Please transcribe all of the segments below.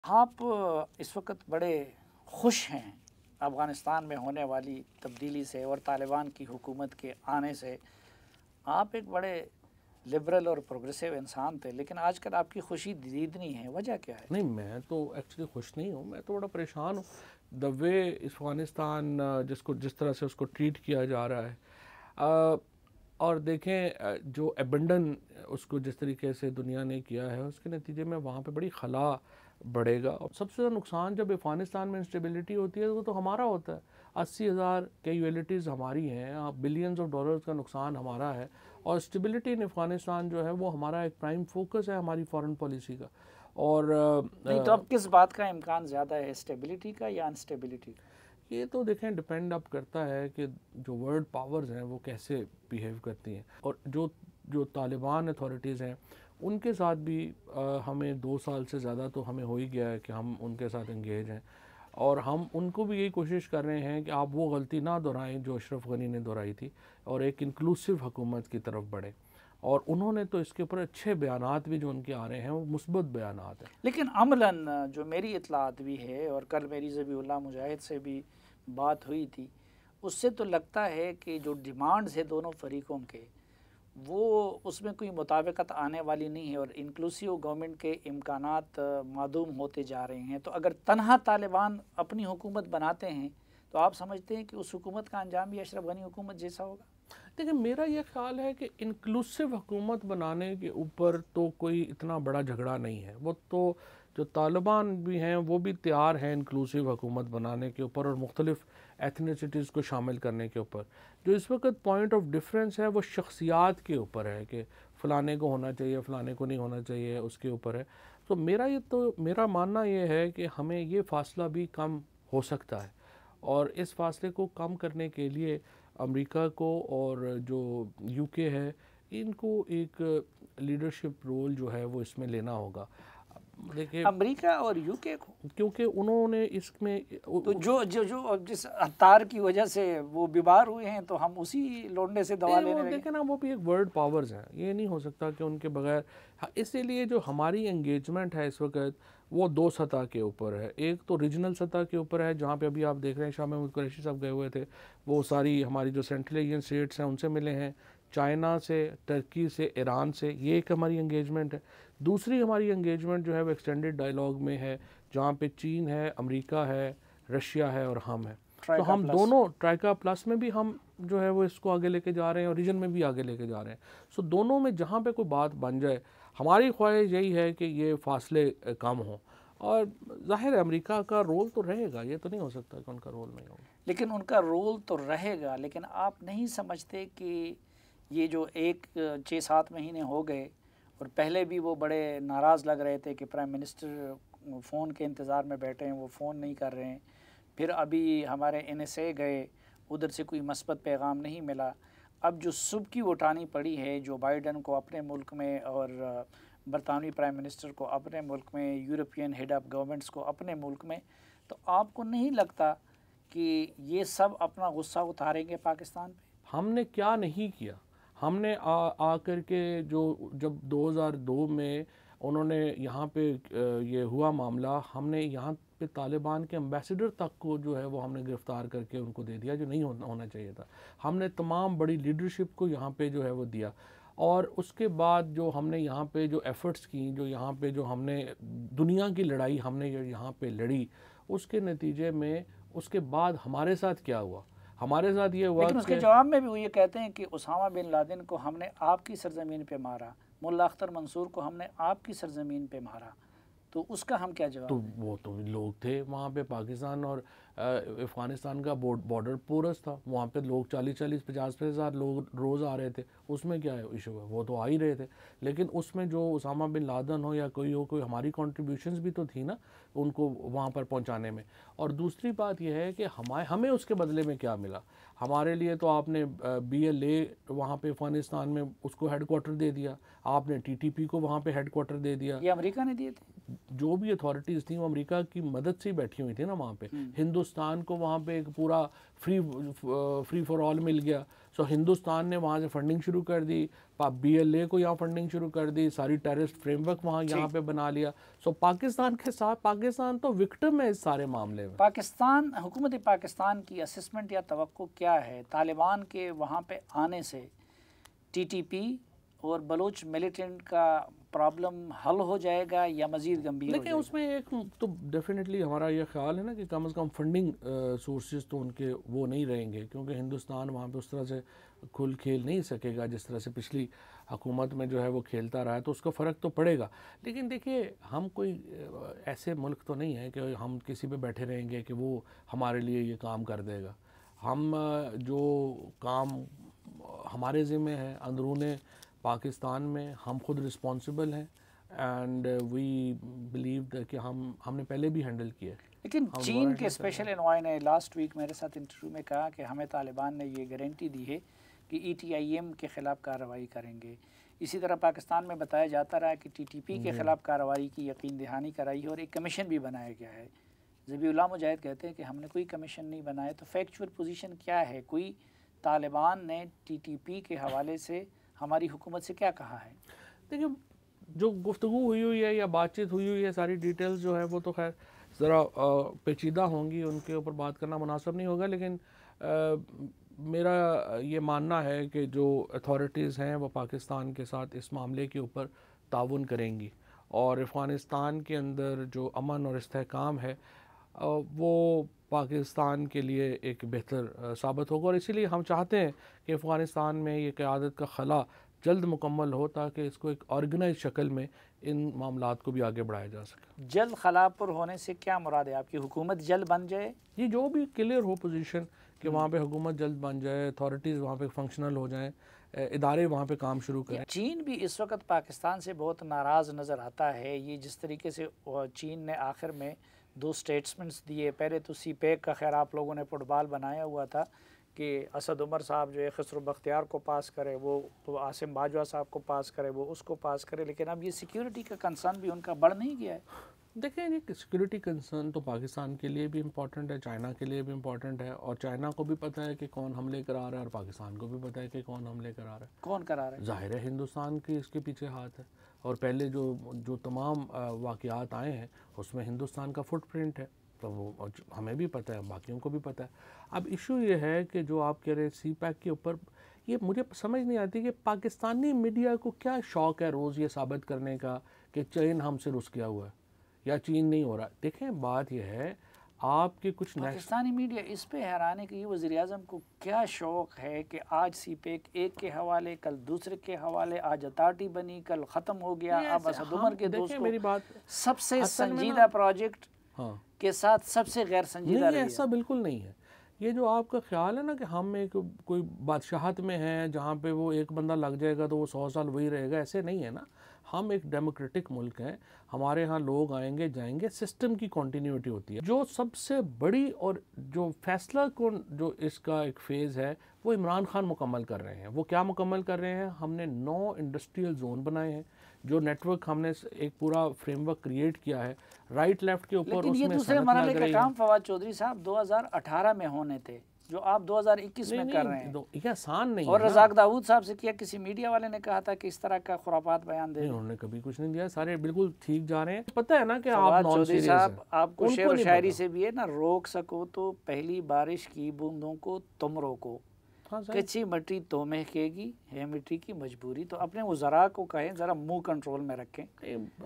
आप इस वक्त बड़े खुश हैं अफ़गानिस्तान में होने वाली तब्दीली से और तालिबान की हुकूमत के आने से। आप एक बड़े लिबरल और प्रोग्रेसिव इंसान थे, लेकिन आजकल आपकी खुशी दीदनी है, वजह क्या है? नहीं, मैं तो एक्चुअली खुश नहीं हूँ। मैं तो बड़ा परेशान हूँ द वे अफ़गानिस्तान जिसको जिस तरह से उसको ट्रीट किया जा रहा है। अ, और देखें जो एबंडन उसको जिस तरीके से दुनिया ने किया है, उसके नतीजे में वहाँ पे बड़ी खला बढ़ेगा। और सबसे ज़्यादा नुकसान जब अफ़गानिस्तान में इंस्टेबिलिटी होती है वो तो हमारा होता है। 80,000 कैजुअलिटीज़ हमारी हैं, बिलियंस ऑफ डॉलर्स का नुकसान हमारा है। और स्टेबिलिटी इन अफ़गानिस्तान जो है वो हमारा एक प्राइम फोकस है हमारी फॉरेन पॉलिसी का। और नहीं तो अब किस बात का इम्कान ज़्यादा है, स्टेबिलिटी का या अनस्टेबिलिटी का? ये तो देखें डिपेंड अप करता है कि जो वर्ल्ड पावर्स हैं वो कैसे बिहेव करती हैं। और जो जो तालिबान अथॉरिटीज़ हैं उनके साथ भी हमें 2 साल से ज़्यादा तो हमें हो ही गया है कि हम उनके साथ इंगेज हैं। और हम उनको भी यही कोशिश कर रहे हैं कि आप वो गलती ना दोहराएं जो अशरफ गनी ने दोहराई थी और एक इंक्लूसिव हुकूमत की तरफ बढ़े। और उन्होंने तो इसके ऊपर अच्छे बयानात भी जो उनके आ रहे हैं वो मुस्बत बयानात हैं। लेकिन अमलन जो मेरी इतलात भी है और कल मेरी ज़बीउल्लाह मुजाहिद से भी बात हुई थी, उससे तो लगता है कि जो डिमांड्स है दोनों फरीकों के, वो उसमें कोई मुताबिकत आने वाली नहीं है और इंक्लूसिव गवर्नमेंट के इम्कानात मादूम होते जा रहे हैं। तो अगर तनहा तालिबान अपनी हुकूमत बनाते हैं तो आप समझते हैं कि उस हुकूमत का अंजाम भी अशरफ गनी हुकूमत जैसा होगा? देखिए, मेरा ये ख्याल है कि इंक्लूसिव हुकूमत बनाने के ऊपर तो कोई इतना बड़ा झगड़ा नहीं है। वो तो जो तालिबान भी हैं वो भी तैयार हैं इंक्लूसिव हुकूमत बनाने के ऊपर और मुख्तलिफ एथनिसिटीज़ को शामिल करने के ऊपर। जो इस वक्त पॉइंट ऑफ डिफरेंस है वो शख्सियात के ऊपर है कि फ़लाने को होना चाहिए, फ़लाने को नहीं होना चाहिए, उसके ऊपर है। तो मेरा मानना ये है कि हमें ये फ़ासला भी कम हो सकता है। और इस फासले को कम करने के लिए अमेरिका को और जो यूके है इनको एक लीडरशिप रोल जो है वो इसमें लेना होगा। देखिए, अमेरिका और यूके को क्योंकि उन्होंने इसमें तो जो जो जो अब जिस हत्यार की वजह से वो बीमार हुए हैं तो हम उसी लोंडे से दवा वो लेने लगे। देखें ना, वो भी एक वर्ल्ड पावर्स हैं, ये नहीं हो सकता कि उनके बगैर। हाँ, इसीलिए जो हमारी एंगेजमेंट है इस वक्त वो 2 सतह के ऊपर है। एक तो रीजनल सतह के ऊपर है जहाँ पे अभी आप देख रहे हैं शाह महमूद कुरैशी साहब गए हुए थे, वो सारी हमारी जो सेंट्रल एशियन स्टेट्स हैं उनसे मिले हैं, चाइना से, टर्की से, ईरान से, ये एक हमारी एंगेजमेंट है। दूसरी हमारी एंगेजमेंट जो है वो एक्सटेंडेड डायलॉग में है जहाँ पे चीन है, अमेरिका है, रशिया है और हम हैं। तो ट्राइका हम प्लस। दोनों ट्राइका प्लस में भी हम जो है वो इसको आगे लेके जा रहे हैं और रीजन में भी आगे लेके जा रहे हैं। सो दोनों में जहाँ पे कोई बात बन जाए, हमारी ख्वाहिश यही है कि ये फासले कम हों। और जाहिर है अमेरिका का रोल तो रहेगा, ये तो नहीं हो सकता कि उनका रोल नहीं होगा। लेकिन उनका रोल तो रहेगा, लेकिन आप नहीं समझते कि ये जो 6-7 महीने हो गए और पहले भी वो बड़े नाराज़ लग रहे थे कि प्राइम मिनिस्टर फ़ोन के इंतज़ार में बैठे हैं, वो फ़ोन नहीं कर रहे हैं। फिर अभी हमारे NSA गए, उधर से कोई मस्बत पैगाम नहीं मिला। अब जो सुबकी उठानी पड़ी है जो बाइडन को अपने मुल्क में और बरतानवी प्राइम मिनिस्टर को अपने मुल्क में, यूरोपियन हेड ऑफ़ गवर्नमेंट्स को अपने मुल्क में, तो आपको नहीं लगता कि ये सब अपना गुस्सा उतारेंगे पाकिस्तान पे? हमने क्या नहीं किया। हमने आकर के जो जब 2002 में उन्होंने यहाँ पे ये हुआ मामला, हमने यहाँ पे तालिबान के एम्बेसडर तक को जो है वो हमने गिरफ़्तार करके उनको दे दिया जो नहीं होना चाहिए था। हमने तमाम बड़ी लीडरशिप को यहाँ पे जो है वो दिया। और उसके बाद जो हमने यहाँ पे जो एफ़र्ट्स की, जो यहाँ पे जो हमने दुनिया की लड़ाई हमने जो यहाँ पे लड़ी, उसके नतीजे में उसके बाद हमारे साथ क्या हुआ? हमारे साथ ये हुआ लेकिन उसके कि जवाब में भी वो ये कहते हैं कि उसामा बिन लादेन को हमने आपकी सरजमीन पे मारा, मुल्ला अख्तर मंसूर को हमने आपकी सरजमीन पे मारा। तो उसका हम क्या तो जवाब दें? वो तो लोग थे वहाँ पे, पाकिस्तान और अफ़गानिस्तान का बॉर्डर पोरस था, वहाँ पे लोग 40-40, 50-50 हज़ार लोग रोज़ आ रहे थे। उसमें क्या इशू है? वो तो आ ही रहे थे। लेकिन उसमें जो उसामा बिन लादेन हो या कोई हो, कोई हमारी कंट्रीब्यूशंस भी तो थी ना उनको वहाँ पर पहुँचाने में। और दूसरी बात यह है कि हमें उसके बदले में क्या मिला? हमारे लिए तो आपने BLA वहाँ पे अफ़गानिस्तान में उसको हेड क्वार्टर दे दिया, आपने TTP को वहाँ पे हेड क्वार्टर दे दिया। ये अमेरिका ने दिए थे। जो भी अथॉरिटीज़ थी वो अमेरिका की मदद से ही बैठी हुई थी ना वहाँ पे। हिंदुस्तान को वहाँ पे एक पूरा फ्री फॉर ऑल मिल गया। सो हिंदुस्तान ने वहाँ से फंडिंग शुरू कर दी, BLA को यहाँ फंडिंग शुरू कर दी, सारी टेररिस्ट फ्रेमवर्क वहाँ यहाँ पे बना लिया। सो पाकिस्तान के साथ, पाकिस्तान तो विक्टिम है इस सारे मामले में। पाकिस्तान, हुकूमत पाकिस्तान की असेसमेंट या तवक्को क्या है? तालिबान के वहाँ पे आने से TTP और बलूच मिलिटेंट का प्रॉब्लम हल हो जाएगा या मज़ीद गंभीर हो लेकिन जाएगा? उसमें एक तो डेफिनेटली हमारा ये ख्याल है ना कि कम से कम फंडिंग सोर्सेज तो उनके वो नहीं रहेंगे, क्योंकि हिंदुस्तान वहाँ पे उस तरह से खुल खेल नहीं सकेगा जिस तरह से पिछली हुकूमत में जो है वो खेलता रहा है, तो उसका फ़र्क तो पड़ेगा। लेकिन देखिए, हम कोई ऐसे मुल्क तो नहीं है कि हम किसी पे बैठे रहेंगे कि वो हमारे लिए ये काम कर देगा। हम जो काम हमारे ज़िम्मे है अंदरूने पाकिस्तान में, हम खुद रिस्पॉन्सिबल हैं एंड वी बिलीव कि हमने पहले भी हैंडल किया है। लेकिन चीन के स्पेशल एनवॉय ने लास्ट वीक मेरे साथ इंटरव्यू में कहा कि हमें तालिबान ने ये गारंटी दी है कि ETIM के ख़िलाफ़ कार्रवाई करेंगे। इसी तरह पाकिस्तान में बताया जाता रहा कि TTP के ख़िलाफ़ कार्रवाई की यकीन दहानी कराई है और एक कमीशन भी बनाया गया है। ज़बीउल्लाह मुजाहिद कहते हैं कि हमने कोई कमीशन नहीं बनाया। तो फैक्चुअल पोजीशन क्या है? कोई तालिबान ने TTP के हवाले से हमारी हुकूमत से क्या कहा है? देखिए, जो गुफ्तगू हुई है या बातचीत हुई है, सारी डिटेल्स जो है वो तो खैर ज़रा पेचीदा होंगी, उनके ऊपर बात करना मुनासिब नहीं होगा। लेकिन मेरा ये मानना है कि जो अथॉरिटीज़ हैं वो पाकिस्तान के साथ इस मामले के ऊपर ताउन करेंगी और अफ़गानिस्तान के अंदर जो अमन और इस्तेहकाम है वो पाकिस्तान के लिए एक बेहतर साबित होगा। और इसीलिए हम चाहते हैं कि अफ़गानिस्तान में ये क़यादत का खला जल्द मुकम्मल हो, ताकि इसको एक ऑर्गेनाइज शक्ल में इन मामलात को भी आगे बढ़ाया जा सके। जल्द खला पर होने से क्या मुराद है आपकी? हुकूमत जल्द बन जाए, ये जो भी क्लियर हो पोजीशन कि वहाँ पे हुकूमत जल्द बन जाए, अथॉरिटीज़ वहाँ पे फंक्शनल हो जाएं, इदारे वहाँ पे काम शुरू करें। चीन भी इस वक्त पाकिस्तान से बहुत नाराज़ नज़र आता है। ये जिस तरीके से चीन ने आखिर में 2 स्टेटमेंट्स दिए, पहले तो CPEC का खैर आप लोगों ने फुटबॉल बनाया हुआ था कि असद उमर साहब जो है खसरो बख्तियार को पास करे, वो आसिम बाजवा साहब को पास करे, वो उसको पास करे। लेकिन अब ये सिक्योरिटी का कंसर्न भी उनका बढ़ नहीं गया है? देखें, ये सिक्योरिटी कंसर्न तो पाकिस्तान के लिए भी इम्पॉर्टेंट है, चाइना के लिए भी इम्पॉर्टेंट है, और चाइना को भी पता है कि कौन हमले करा रहा है और पाकिस्तान को भी पता है कि कौन हमले करा रहा है। कौन करा रहा है? ज़ाहिर है हिंदुस्तान की इसके पीछे हाथ है, और पहले जो तमाम वाक़यात आए हैं उसमें हिंदुस्तान का फुटप्रिंट है, तो वो हमें भी पता है, बाकियों को भी पता है। अब इशू ये है कि जो आप कह रहे हैं CPEC के ऊपर, ये मुझे समझ नहीं आती कि पाकिस्तानी मीडिया को क्या शौक़ है रोज़ ये साबित करने का कि चीन हमसे रुस गया हुआ है या चीन नहीं हो रहा। देखें, बात यह है, आपके कुछ पाकिस्तानी मीडिया इस पे हैरान है कि वज़ीर-ए-आज़म को क्या शौक़ है कि आज CPEC एक के हवाले, कल दूसरे के हवाले, आज अथॉरिटी बनी, कल ख़त्म हो गया, अब असद उमर के दोस्त को मेरी बात सबसे संजीदा प्रोजेक्ट के साथ सबसे गैर संजीदा नहीं, ऐसा बिल्कुल नहीं है। ये जो आपका ख्याल है ना कि हम एक कोई बादशाहत में हैं जहाँ पे वो एक बंदा लग जाएगा तो वो 100 साल वही रहेगा, ऐसे नहीं है ना। हम एक डेमोक्रेटिक मुल्क हैं, हमारे यहाँ लोग आएंगे जाएंगे, सिस्टम की कंटिन्यूटी होती है। जो सबसे बड़ी और जो फैसला कौन जो इसका एक फ़ेज़ है वो इमरान खान मुकम्मल कर रहे हैं। वो क्या मुकम्मल कर रहे हैं? हमने 9 इंडस्ट्रियल जोन बनाए हैं, जो नेटवर्क हमने एक पूरा फ्रेमवर्क क्रिएट किया है राइट लेफ्ट के ऊपर। लेकिन ये दूसरे मरहले का काम फवाद चौधरी साहब 2018 में होने थे, जो आप 2021 में कर रहे हैं। ये आसान नहीं और है। रज़ाक दाऊद साहब से किया, किसी मीडिया वाले ने कहा था कि इस तरह का खुरापात बयान दे। उन्होंने कभी कुछ नहीं दिया, सारे बिल्कुल ठीक जा रहे हैं। पता है ना कि आप नॉन सीरियस साहब, आपको शेर व शायरी से भी है ना, रोक सको तो पहली बारिश की बूंदों को तुम रोको, कच्ची मट्टी तो महकेगी, है मिट्टी की मजबूरी। तो अपने वज़रा को कहें जरा मुंह कंट्रोल में रखें।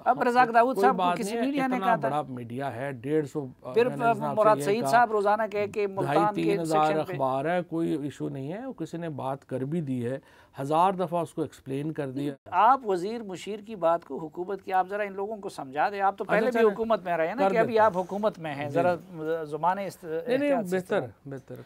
अब रज़ाक दाऊद साहब को किसी मीडिया ने कहा था, बड़ा मीडिया है 150, फिर मुराद सईद साहब रोजाना कह के मुल्तान के 2,000-3,000 अखबार है, कोई इशू नहीं है। किसी ने बात कर भी दी है, 1000 दफ़ा उसको एक्सप्लेन कर दिया। आप वजीर मुशीर की बात को हुकूमत की, आप जरा इन लोगों को समझा दें। आप तो पहले भी हुकूमत में रहे ना, कि अभी आप हुकूमत में हैं, जरा ज़ुबानें बेहतर